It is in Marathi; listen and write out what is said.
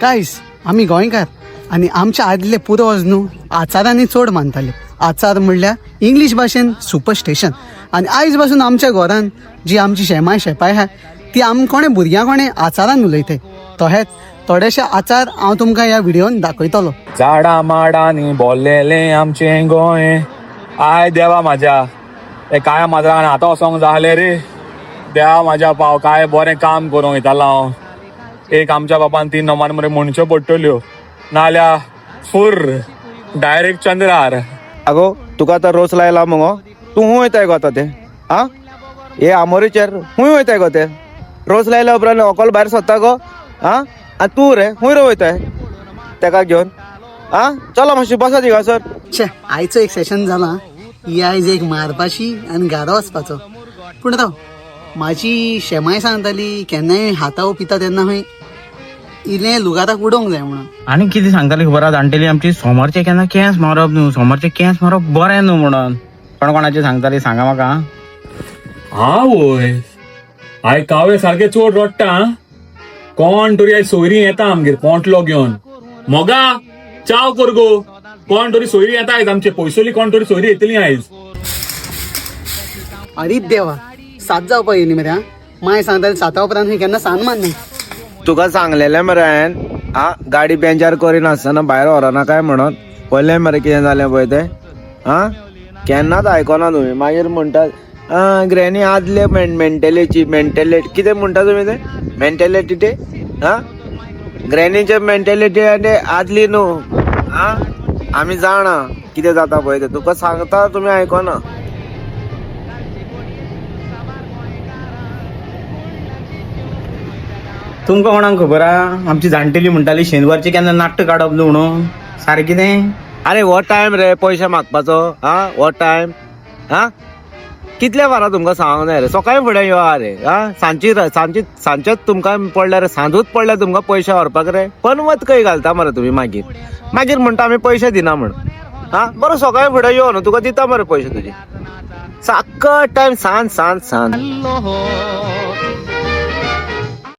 गायस आमी गोंयकार आनी आमच्या आदले पुर्वज न्हू आचारांनी चड मानताले. आचार म्हणल्यार इंग्लीश भाशेन सुपरस्टेशन. आनी आयज पासून आमच्या घरान जी आमची शेमाय शेपाय आहा ती कोणे भुरग्यां कोणे आचारान उलयताय. तशेंच थोडेशे आचार हांव तुमकां ह्या व्हिडिओन दाखयतलो. झाडा माडांनी भरलेले आमचे गोंय, आय देवा म्हाज्या हे काय माजरान आतां वसोंक जाले रे. देवा म्हाज्या पाव काय बरें काम करूंक येतालो हांव. एक आमच्या बापान 3 नंबर मरे म्हणच्यो पडटल्यो नाल्या फुर डायरेक्ट चंद्रार. आगो तुका आतां रोस लायला मगो तूं हूंय वयताय गो आतां ते आं हे आमोरीचेर हूंय वयताय गो ते रोस लायल्या उपरांत अकोल भायर सोदता गो आं आनी तूं रे हूंय रे वयताय तेका घेवन आं. चलो मातशी बसा थिंगासर. छे आयचो एक सेशन जाला. ही आयज एक मारपाची आनी घरा वचपाचो. पूण राव म्हाजी शेमाय सांगताली केन्नाय हाताव पिता तेन्ना खंय इल्लें लुगाराक उडोवंक जाय म्हणून. आनी कितें सांगताली खबर आहा जाणटेली आमची सोमारचे केन्ना केंस मारप न्हू, सोमारचे केंस मारप बरें न्हू म्हणून. कोणाची सांगताली सांगा म्हाका. हा वय आय कावे सारखे चड रडटा. कोण तरी आयज सोयरी येता आमगेर पोंटलो घेवन. मोगा चाव कर गो. कोण तरी सोयरी येता आयज आमचे पयसोली कोण तरी सोयरी येतली आयज. अरे देवा 7 जावपा येयली मरे. माय सांगताली 7 उपरांत खंय केन्ना सान मान न्ही. तुका सांगलेलें मरे हांवें आं गाडी पेंचर करीन आसतना भायर व्हरना काय म्हणून. पळयलें मरे कितें जालें पळय तें आं. केन्नाच आयकना तुमी. मागीर म्हणटात ग्रॅनी आदले मेंटेलिटी कितें म्हणटा तुमी तें मेंटेलिटी ते आं ग्रॅनीचे मेंटेलिटी आनी आदली न्हू आं. आमी जाणा कितें जाता पळय तें. तुका सांगता तुमी आयकना. तुमकां कोणाक खबर आहा आमची जाणटेली म्हणटाली शेनवारचे केन्ना नाट्य काडप न्हू म्हणून. सारकें तें. अरे हो टायम रे पयशे मागपाचो आं. हो टायम आं कितले फारां तुमकां सांगूंक जाय रे. सकाळी फुडें यो रे आं. सांचेच तुमकां पडल्या रे सांजूच पडल्या तुमकां पयशे व्हरपाक रे. पनवत खंय घालता मरे तुमी. मागीर म्हणटा आमी पयशे दिना म्हण आं. बरो सकाळी फुडें यो न्हू तुका दिता मरे पयशे तुजे. साक्क टायम सांज.